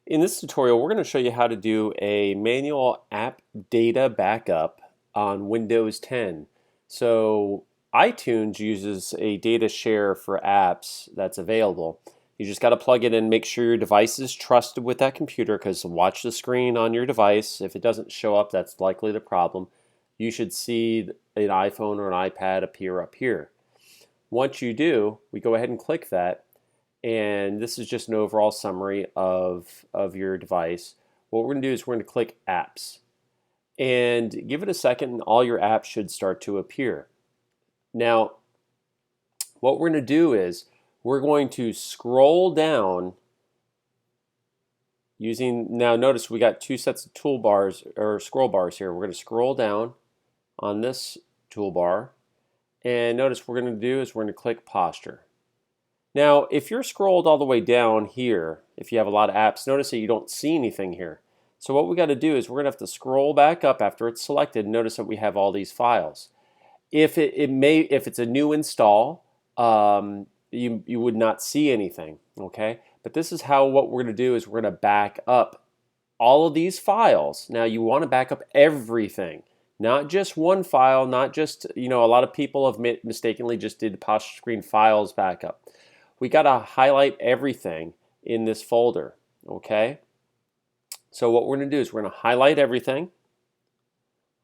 In this tutorial, we're going to show you how to do a manual app data backup on Windows 10. So iTunes uses a data share for apps that's available. You just got to plug it in, make sure your device is trusted with that computer, because watch the screen on your device. If it doesn't show up, that's likely the problem. You should see an iPhone or an iPad appear up here. Once you do, we go ahead and click that. And this is just an overall summary of your device. What we're going to do is we're going to click Apps. And give it a second and all your apps should start to appear. Now, what we're going to do is we're going to scroll down using, now notice we got two sets of toolbars or scroll bars here. We're going to scroll down on this toolbar. And notice what we're going to do is we're going to click Posture. Now, if you're scrolled all the way down here, if you have a lot of apps, notice that you don't see anything here. So what we got to do is we're going to have to scroll back up after it's selected. Notice that we have all these files. If it's a new install, you would not see anything. Okay, but this is how what we're going to do is we're going to back up all of these files. Now you want to back up everything, not just one file, not just a lot of people have mistakenly just did PostureScreen files backup. We got to highlight everything in this folder, okay? So what we're going to do is we're going to highlight everything,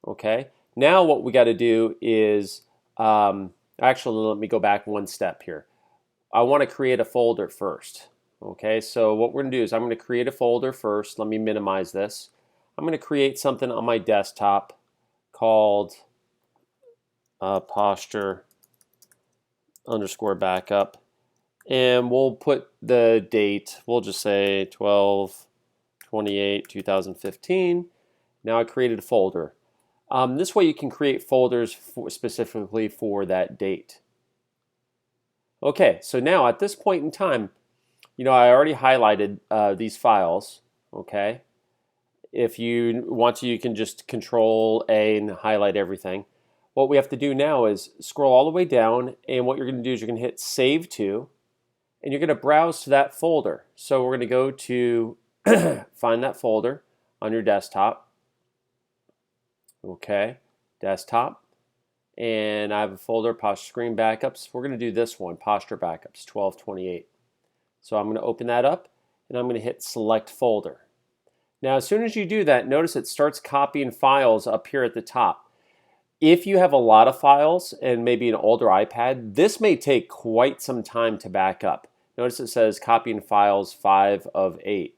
okay? Now what we got to do is, actually let me go back one step here. I want to create a folder first, okay? So what we're going to do is I'm going to create a folder first. Let me minimize this. I'm going to create something on my desktop called posture_backup. And we'll put the date, we'll just say 12/28/2015. Now I created a folder. This way you can create folders specifically for that date. Okay, so now at this point in time, I already highlighted these files, okay? If you want to, you can just Control A and highlight everything. What we have to do now is scroll all the way down, and what you're going to do is you're going to hit Save To, and you're going to browse to that folder. So we're going to go to find that folder on your desktop. Okay, desktop. And I have a folder, PostureScreen Backups. We're going to do this one, Posture Backups, 12/28. So I'm going to open that up, and I'm going to hit Select Folder. Now, as soon as you do that, notice it starts copying files up here at the top. If you have a lot of files and maybe an older iPad, this may take quite some time to back up. Notice it says copying files 5 of 8.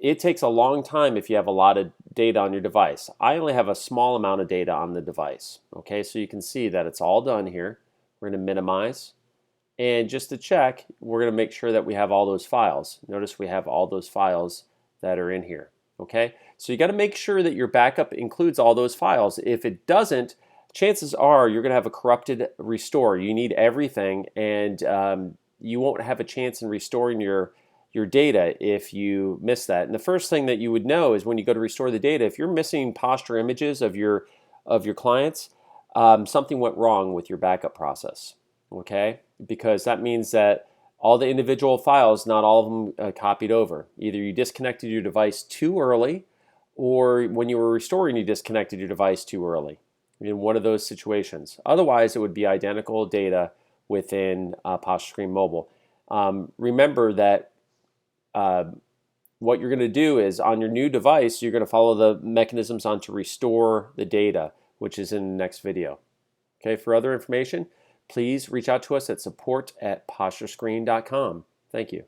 It takes a long time if you have a lot of data on your device. I only have a small amount of data on the device. Okay, so you can see that it's all done here. We're going to minimize. And just to check, we're going to make sure that we have all those files. Notice we have all those files that are in here. Okay, so you got to make sure that your backup includes all those files. If it doesn't, chances are you're going to have a corrupted restore. You need everything, and you won't have a chance in restoring your data if you miss that. And the first thing that you would know is when you go to restore the data, if you're missing posture images of your clients, something went wrong with your backup process. Okay, because that means that all the individual files, not all of them copied over. Either you disconnected your device too early, or when you were restoring, you disconnected your device too early. In one of those situations. Otherwise, it would be identical data within PostureScreen Mobile. Remember that what you're going to do is on your new device, you're going to follow the mechanisms on to restore the data, which is in the next video. Okay, for other information, please reach out to us at support@posturescreen.com. Thank you.